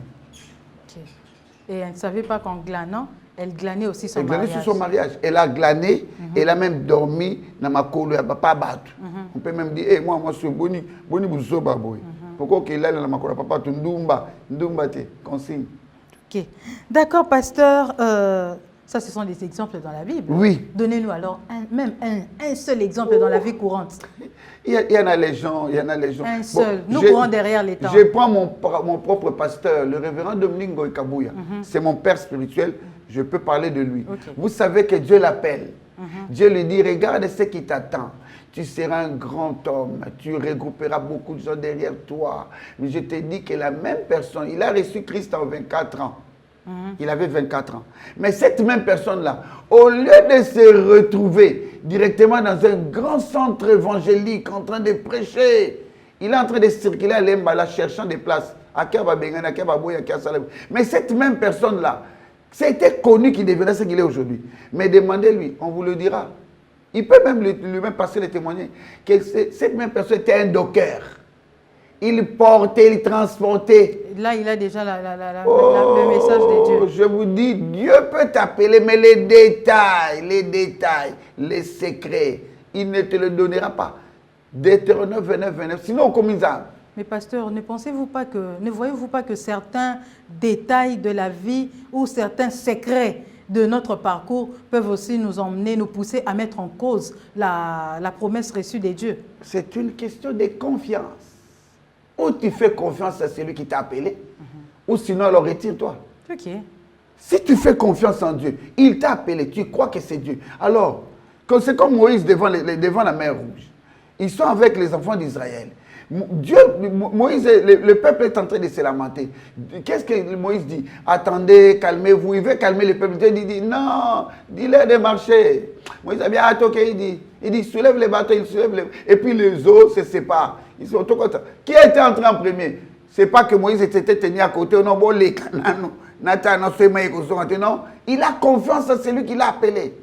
Et elle ne savait pas qu'en glanant, Elle glanait aussi son Elle glanait mariage. sur son mariage. Elle a glané, elle a même dormi dans ma colo, papa battu. On peut même dire, moi, je suis boni bousso baboy. Pourquoi qu'il a dans ma colo, papa, tu ndumba te, consigne. Ok. D'accord, pasteur. Ça, ce sont des exemples dans la Bible. Oui. Donnez-nous alors un seul exemple dans la vie courante. Il y en a les gens, il y en a les gens. Un seul. Nous courons derrière les temps. Je prends mon propre pasteur, le révérend Dominique Ngoïkabouya. C'est mon père spirituel. Je peux parler de lui. Okay. Vous savez que Dieu l'appelle. Dieu lui dit, regarde ce qui t'attend. Tu seras un grand homme. Tu regrouperas beaucoup de gens derrière toi. Mais je te dis que la même personne, il a reçu Christ en 24 ans. Il avait 24 ans. Mais cette même personne-là, au lieu de se retrouver directement dans un grand centre évangélique en train de prêcher, il est en train de circuler à l'Embala cherchant des places. Mais cette même personne-là, c'était connu qu'il devenait ce qu'il est aujourd'hui. Mais demandez-lui, on vous le dira. Il peut même lui-même passer le témoigner que cette même personne était un docker. Il portait, il transportait. Là, il a déjà le message de Dieu. Je vous dis, Dieu peut t'appeler, mais les détails, les secrets, il ne te le donnera pas. Deutéronome 29, sinon, comme ça. Mais pasteur, ne voyez-vous pas que certains détails de la vie ou certains secrets de notre parcours peuvent aussi nous emmener, nous pousser à mettre en cause la promesse reçue de Dieu? C'est une question de confiance. Ou tu fais confiance à celui qui t'a appelé, ou sinon alors retire-toi. Ok. Si tu fais confiance en Dieu, il t'a appelé, tu crois que c'est Dieu. Alors, c'est comme Moïse devant la mer Rouge. Ils sont avec les enfants d'Israël. Moïse, le peuple est en train de se lamenter. Qu'est-ce que Moïse dit? Attendez, calmez-vous. Il veut calmer le peuple. Dieu dit non, dis-leur de marcher. Moïse a bien attoqué, il dit soulève les bateaux, il soulève les... Et puis les eaux se séparent. Ils sont tout contents. Qui était entré en premier? Ce n'est pas que Moïse était tenu à côté. Non, il a confiance en celui qui l'a appelé.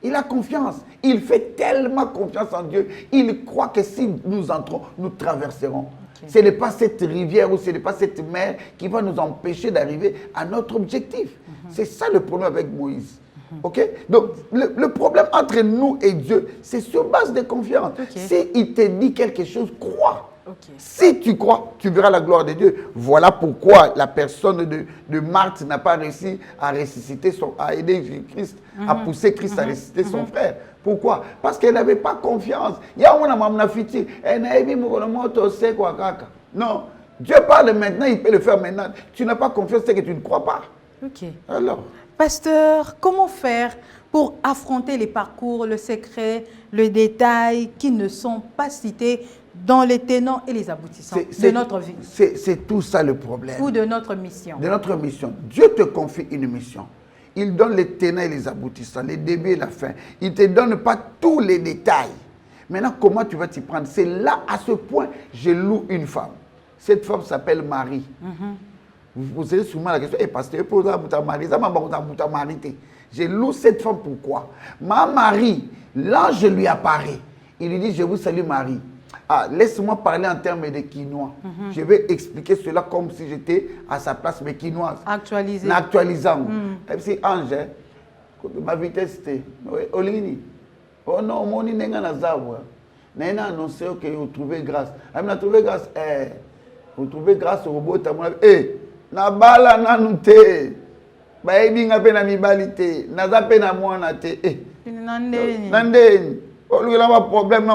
Il a confiance. Il fait tellement confiance en Dieu. Il croit que si nous entrons, nous traverserons. Okay. Ce n'est pas cette rivière ou ce n'est pas cette mer qui va nous empêcher d'arriver à notre objectif. C'est ça le problème avec Moïse. Ok? Donc, le problème entre nous et Dieu, c'est sur base de confiance. Okay. S'il te dit quelque chose, crois. Okay. Si tu crois, tu verras la gloire de Dieu. Voilà pourquoi la personne de Marthe n'a pas réussi à ressusciter, à aider Christ, à pousser Christ à ressusciter son frère. Pourquoi? Parce qu'elle n'avait pas confiance. Non, Dieu parle maintenant, il peut le faire maintenant. Tu n'as pas confiance, c'est que tu ne crois pas. Ok. Alors, pasteur, comment faire pour affronter les parcours, le secret, le détail qui ne sont pas cités dans les tenants et les aboutissants de notre vie? C'est tout ça le problème. Ou de notre mission. De notre mission. Dieu te confie une mission. Il donne les tenants et les aboutissants, les débuts et la fin. Il ne te donne pas tous les détails. Maintenant, comment tu vas t'y prendre? C'est là, à ce point, je loue une femme. Cette femme s'appelle Marie. Vous posez souvent la question, pasteur, je loue cette femme, pourquoi? Ma Marie, l'ange lui apparaît. Il lui dit, je vous salue Marie. Ah, laisse-moi parler en termes de quinois. Je vais expliquer cela comme si j'étais à sa place, mais quinoise. Actualisé. Actualisant. C'est ange, ma vitesse, c'était. Olini. Oh non, mon n'est pas n'a annoncé que vous trouvez grâce. Vous trouvez grâce. Vous trouvez grâce au robot. Na bala na nute. Ba ebi nga pe na mibalite. Na za pe na mwana te. Nandeni. Problème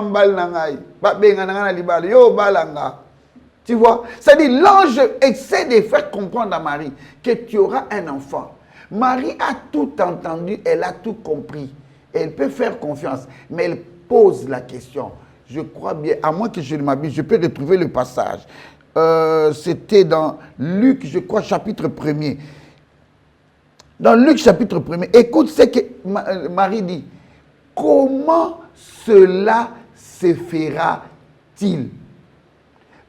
tu vois, c'est-à-dire l'ange essaie de faire comprendre à Marie que tu auras un enfant. Marie a tout entendu, elle a tout compris. Elle peut faire confiance, mais elle pose la question. Je crois bien, à moins que je ne m'abuse, je peux retrouver le passage. C'était dans Luc, je crois, chapitre 1er. Dans Luc, chapitre 1er, écoute ce que Marie dit. Comment cela se fera-t-il?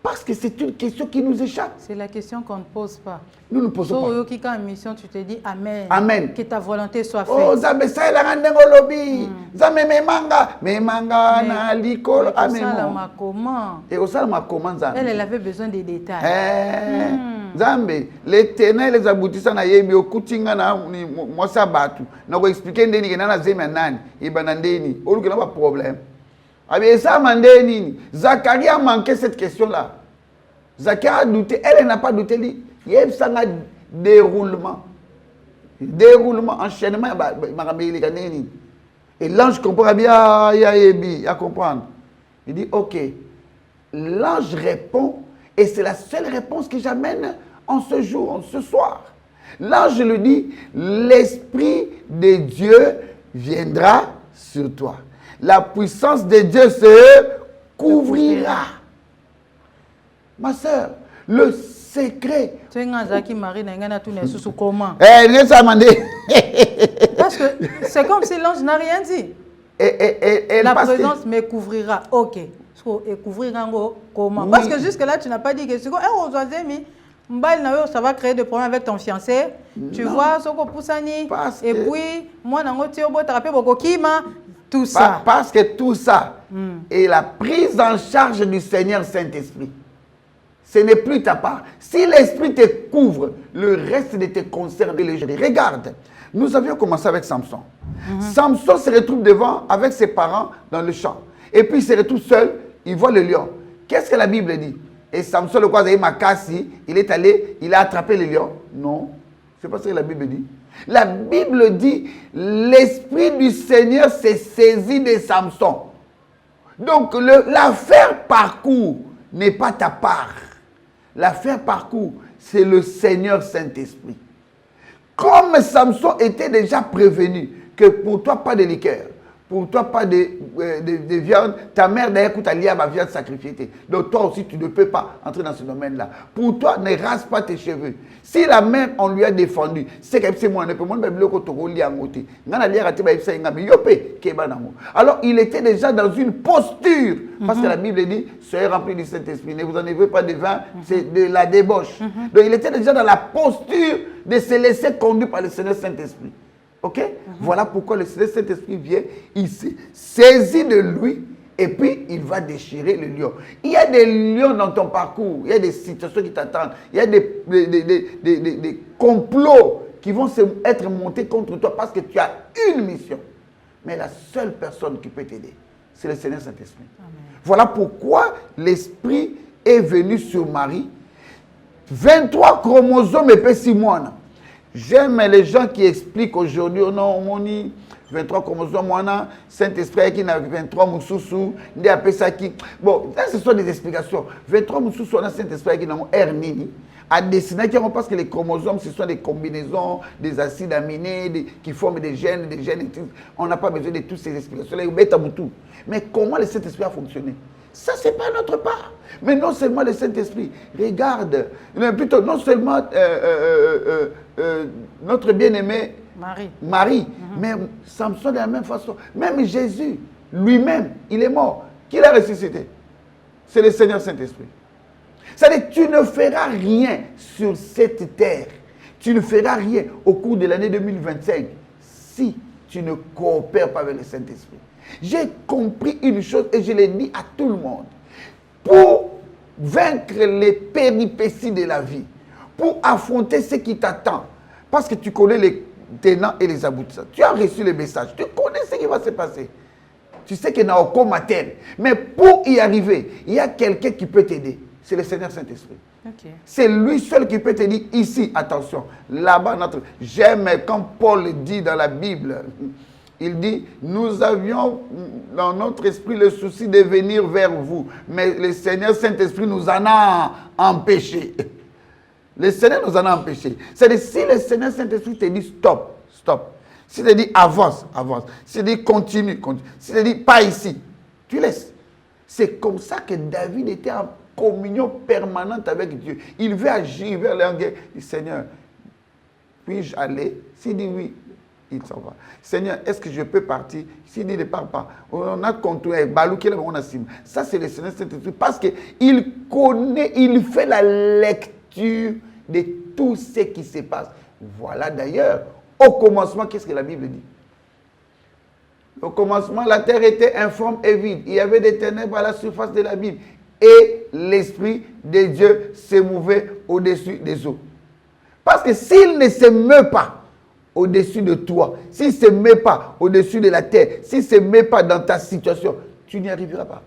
Parce que c'est une question qui nous échappe. C'est la question qu'on ne pose pas. Nous ne posons pas. Si tu as une mission, tu te dis Amen. Amen. Que ta volonté soit faite. Oh, Zambe ça la randengo lobi. Zambe me manga na likolo amemo. Comment? Et au salama comment Zambe? Elle avait besoin des détails. Zambe, les tenants et les aboutissants na yebi okutinga na moi ça batu. Na ko expliquer ndeni ke na zema nani, ibana ndeni. Oluke na pas problème. Abi ça mandeni. Zacharie a manqué cette question là. Zacharie a douté, elle n'a pas douté li. Yeb ça na déroulement. Déroulement, enchaînement, et l'ange comprend bien, il comprendre. Il dit, ok, l'ange répond, et c'est la seule réponse que j'amène en ce jour, en ce soir. L'ange lui dit, l'Esprit de Dieu viendra sur toi. La puissance de Dieu se couvrira. Ma soeur, le secret. Parce que c'est comme si l'ange n'a rien dit. La présence me couvrira. Ok. Et couvrira comment? Oui. Parce que jusque-là, tu n'as pas dit que ça va créer des problèmes avec ton fiancé. Tu vois, et puis, moi, tout ça. Parce que tout ça est la prise en charge du Seigneur Saint-Esprit. Ce n'est plus ta part. Si l'Esprit te couvre, le reste ne te concerne les gens. Regarde, nous avions commencé avec Samson. Samson se retrouve devant avec ses parents dans le champ. Et puis il se retrouve seul, il voit le lion. Qu'est-ce que la Bible dit? Et Samson, le croisé Makassi, il est allé, il a attrapé le lion. Non, c'est pas ce que la Bible dit. La Bible dit, l'Esprit du Seigneur s'est saisi de Samson. Donc l'affaire parcours n'est pas ta part. L'affaire parcours, c'est le Seigneur Saint-Esprit. Comme Samson était déjà prévenu que pour toi, pas de liqueur, pour toi, pas de viande, ta mère d'ailleurs, écoute, elle y a ma viande sacrifiée. Donc toi aussi, tu ne peux pas entrer dans ce domaine-là. Pour toi, ne rase pas tes cheveux. Si la mère, on lui a défendu, c'est que c'est moi, ne peut pas me alors, il était déjà dans une posture, parce que la Bible dit, soyez remplis du Saint-Esprit, ne vous enlevez pas de vin, c'est de la débauche. Donc, il était déjà dans la posture de se laisser conduire par le Seigneur Saint-Esprit. Ok? Voilà pourquoi le Seigneur Saint-Esprit vient, il se saisit de lui et puis il va déchirer le lion. Il y a des lions dans ton parcours, il y a des situations qui t'attendent, il y a des complots qui vont être montés contre toi parce que tu as une mission. Mais la seule personne qui peut t'aider, c'est le Seigneur Saint-Esprit. Voilà pourquoi l'Esprit est venu sur Marie. 23 chromosomes et 6 mois. J'aime les gens qui expliquent aujourd'hui, oh non, on dit 23 chromosomes, Saint-Esprit qui n'a 23 moussoussou, il a ça qui. Bon, là, ce sont des explications. 23 moussoussou, on a Saint-Esprit qui n'a pas Ernini. À dessiner, parce que les chromosomes, ce sont des combinaisons, des acides aminés qui forment des gènes et tout. On n'a pas besoin de toutes ces explications-là. Mais comment le Saint-Esprit a fonctionné? Ça, ce n'est pas notre part. Mais non seulement le Saint-Esprit, regarde, plutôt non seulement notre bien-aimé Marie, mais Samson de la même façon. Même Jésus, lui-même, il est mort. Qui l'a ressuscité? C'est le Seigneur Saint-Esprit. C'est-à-dire que tu ne feras rien sur cette terre. Tu ne feras rien au cours de l'année 2025 si tu ne coopères pas avec le Saint-Esprit. J'ai compris une chose et je l'ai dit à tout le monde. Pour vaincre les péripéties de la vie, pour affronter ce qui t'attend, parce que tu connais les tenants et les aboutissants, tu as reçu le message, tu connais ce qui va se passer. Tu sais qu'il n'y a aucun matin. Mais pour y arriver, il y a quelqu'un qui peut t'aider. C'est le Seigneur Saint-Esprit. Okay. C'est lui seul qui peut te dire ici, attention, là-bas, j'aime quand Paul dit dans la Bible, il dit, nous avions dans notre esprit le souci de venir vers vous, mais le Seigneur Saint-Esprit nous en a empêchés. Le Seigneur nous en a empêchés. C'est-à-dire, si le Seigneur Saint-Esprit te dit stop, stop. S'il te dit avance, avance. S'il te dit continue, continue. S'il te dit pas ici, tu laisses. C'est comme ça que David était en communion permanente avec Dieu. Il veut agir vers l'ange. Il dit, Seigneur, puis-je aller? S'il dit oui, il s'en va. Seigneur, est-ce que je peux partir? S'il dit ne pars pas, on a contrôlé. Ça, c'est le Seigneur Saint-Esprit. Parce qu'il connaît, il fait la lecture de tout ce qui se passe. Voilà d'ailleurs, au commencement, qu'est-ce que la Bible dit? Au commencement, la terre était informe et vide. Il y avait des ténèbres à la surface de la Bible. Et l'Esprit de Dieu se mouvait au-dessus des eaux. Parce que s'il ne se meut pas au-dessus de toi, s'il ne se met pas au-dessus de la terre, s'il ne se met pas dans ta situation, tu n'y arriveras pas.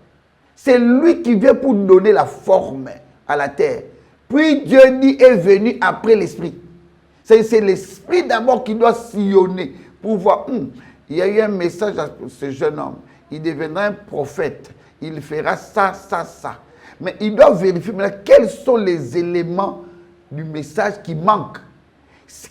C'est lui qui vient pour donner la forme à la terre. Puis Dieu dit est venu après l'esprit. C'est l'esprit d'abord qui doit sillonner pour voir, il y a eu un message à ce jeune homme. Il deviendra un prophète. Il fera ça, ça, ça. Mais il doit vérifier maintenant quels sont les éléments du message qui manquent.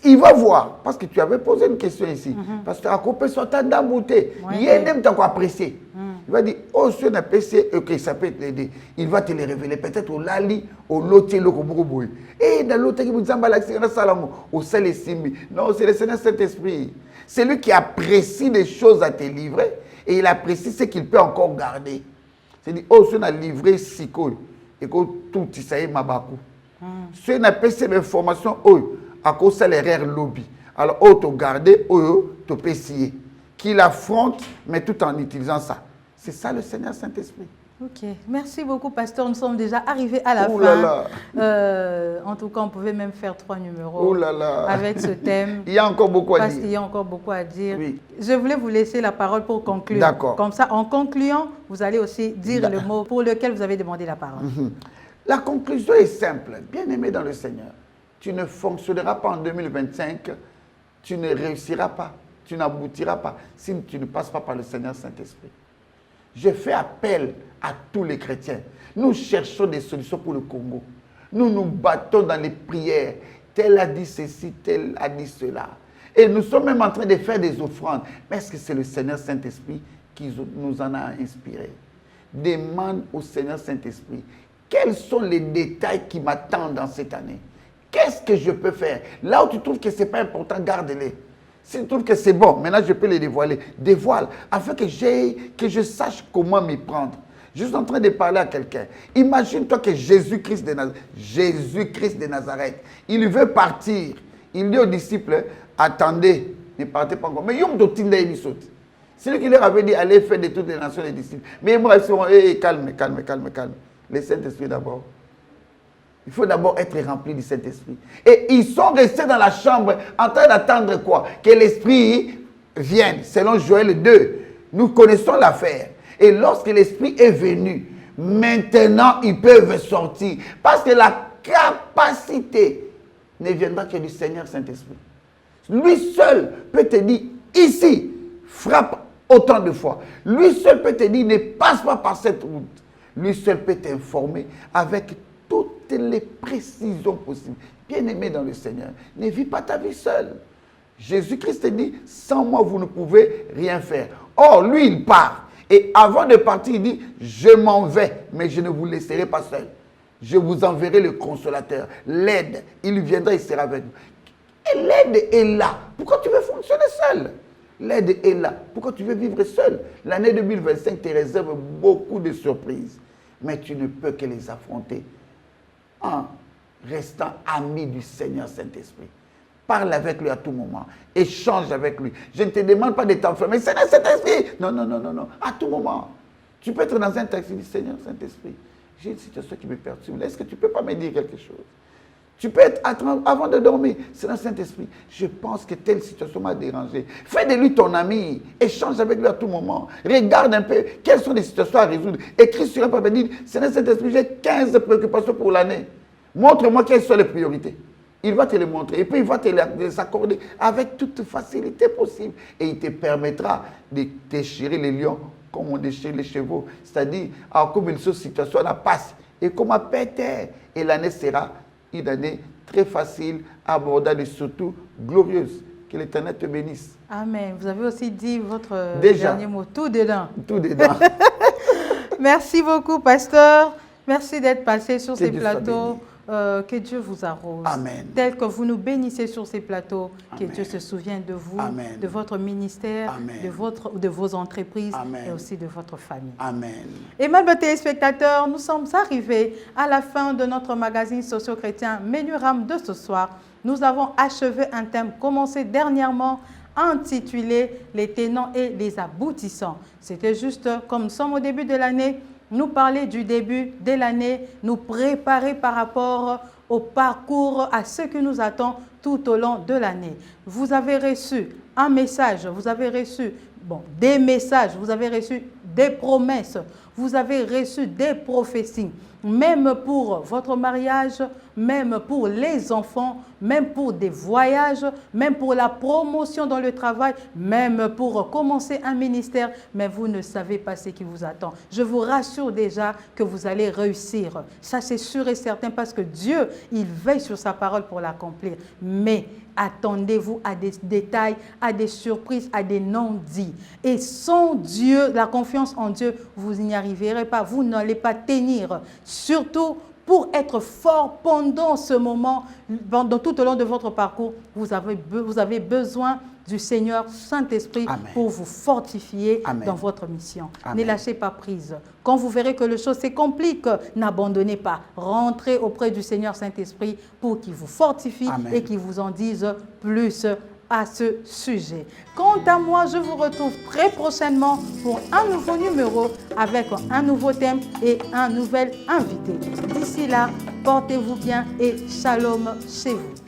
Il va voir, parce que tu avais posé une question ici. Parce que tu as coupé son temps d'embouter. Il y a même temps apprécié. Il va dire, oh, ce n'est pas ok, ça peut t'aider. Il va te les révéler. Peut-être au Lali, au Lotier, au Koboboui. Et dans l'autre qui vous dit, au Salessimi. Non, c'est le Seigneur Saint-Esprit. C'est lui qui apprécie les choses à te livrer. Et il apprécie ce qu'il peut encore garder. C'est-à-dire, oh, ce n'a livré Siko. Et que tout, ça y est, Mabakou. Ce n'a pas ces informations, oh, à cause de l'erreur lobby. Alors, oh, tu garder, oh, tu peux essayer. Qu'il affronte, mais tout en utilisant ça. C'est ça le Seigneur Saint-Esprit. Ok, merci beaucoup, pasteur. Nous sommes déjà arrivés à la fin. Là là. En tout cas, on pouvait même faire 3 numéros oh là là. avec ce thème. Il y a encore beaucoup à dire. Parce qu'il y a encore beaucoup à dire. Oui. Je voulais vous laisser la parole pour conclure. D'accord. Comme ça, en concluant, vous allez aussi dire le mot pour lequel vous avez demandé la parole. La conclusion est simple. Bien-aimé dans le Seigneur, tu ne fonctionneras pas en 2025, tu ne réussiras pas, tu n'aboutiras pas si tu ne passes pas par le Seigneur Saint-Esprit. Je fais appel à tous les chrétiens. Nous cherchons des solutions pour le Congo. Nous nous battons dans les prières. Tel a dit ceci, tel a dit cela. Et nous sommes même en train de faire des offrandes. Mais est-ce que c'est le Seigneur Saint-Esprit qui nous en a inspiré? Demande au Seigneur Saint-Esprit, quels sont les détails qui m'attendent dans cette année? Qu'est-ce que je peux faire? Là où tu trouves que ce n'est pas important, garde-les. Si tu trouves que c'est bon, maintenant je peux les dévoiler. Dévoile, afin que je sache comment m'y prendre. Je suis en train de parler à quelqu'un. Imagine-toi que Jésus-Christ de Nazareth, il veut partir. Il dit aux disciples, attendez, ne partez pas encore. Mais c'est lui qui leur avait dit, allez faire de toutes les nations les disciples. Mais moi, ils sont, calme. Le Saint-Esprit d'abord. Il faut d'abord être rempli du Saint-Esprit. Et ils sont restés dans la chambre en train d'attendre quoi? Que l'Esprit vienne. Selon Joël 2, nous connaissons l'affaire. Et lorsque l'Esprit est venu, maintenant ils peuvent sortir. Parce que la capacité ne viendra que du Seigneur Saint-Esprit. Lui seul peut te dire, ici, frappe autant de fois. Lui seul peut te dire, ne passe pas par cette route. Lui seul peut t'informer avec toutes les précisions possibles. Bien-aimé dans le Seigneur, ne vis pas ta vie seule. Jésus-Christ te dit, sans moi, vous ne pouvez rien faire. Or, lui, il part. Et avant de partir, il dit, je m'en vais, mais je ne vous laisserai pas seul. Je vous enverrai le consolateur, l'aide. Il viendra, il sera avec vous. Et l'aide est là. Pourquoi tu veux fonctionner seul? L'aide est là. Pourquoi tu veux vivre seul? L'année 2025 te réserve beaucoup de surprises. Mais tu ne peux que les affronter en restant ami du Seigneur Saint-Esprit. Parle avec lui à tout moment. Échange avec lui. Je ne te demande pas de t'enfermer. Seigneur Saint-Esprit. Non. À tout moment. Tu peux être dans un taxi du Seigneur Saint-Esprit. J'ai une situation qui me perturbe. Est-ce que tu ne peux pas me dire quelque chose? Tu peux être avant de dormir. Seigneur Saint-Esprit, je pense que telle situation m'a dérangé. Fais de lui ton ami. Échange avec lui à tout moment. Regarde un peu quelles sont les situations à résoudre. Écris sur un papier. Dis, Seigneur Saint-Esprit, j'ai 15 préoccupations pour l'année. Montre-moi quelles sont les priorités. Il va te les montrer. Et puis il va te les accorder avec toute facilité possible. Et il te permettra de déchirer les lions comme on déchire les chevaux. C'est-à-dire, comme une situation la passe. Et comme à péter. Et l'année sera une année très facile, abordable et surtout glorieuse. Que l'Éternel te bénisse. Amen. Vous avez aussi dit votre dernier mot. Tout dedans. Tout dedans. Merci beaucoup, pasteur. Merci d'être passé sur ces plateaux. Que Dieu vous arrose. Amen. Tel que vous nous bénissez sur ces plateaux, Amen. que Dieu se souvienne de vous, Amen. de votre ministère, Amen. de vos entreprises Amen. et aussi de votre famille. Amen. Aimables téléspectateurs, nous sommes arrivés à la fin de notre magazine socio-chrétien Menuram de ce soir. Nous avons achevé un thème commencé dernièrement intitulé « Les tenants et les aboutissants ». C'était juste comme nous sommes au début de l'année, nous parler du début de l'année, nous préparer par rapport au parcours, à ce qui nous attend tout au long de l'année. Vous avez reçu un message, vous avez reçu des messages, vous avez reçu des promesses, vous avez reçu des prophéties, même pour votre mariage, même pour les enfants, même pour des voyages, même pour la promotion dans le travail, même pour commencer un ministère, mais vous ne savez pas ce qui vous attend. Je vous rassure déjà que vous allez réussir. Ça, c'est sûr et certain parce que Dieu, il veille sur sa parole pour l'accomplir. Mais attendez-vous à des détails, à des surprises, à des non-dits. Et sans Dieu, la confiance en Dieu, vous n'y arriverez pas. Vous n'allez pas tenir. Surtout pour être fort pendant ce moment, tout au long de votre parcours, vous avez besoin du Seigneur Saint-Esprit pour vous fortifier dans votre mission. Ne lâchez pas prise. Quand vous verrez que les choses se compliquent, n'abandonnez pas. Rentrez auprès du Seigneur Saint-Esprit pour qu'il vous fortifie et qu'il vous en dise plus à ce sujet. Quant à moi, je vous retrouve très prochainement pour un nouveau numéro avec un nouveau thème et un nouvel invité. D'ici là, portez-vous bien et shalom chez vous.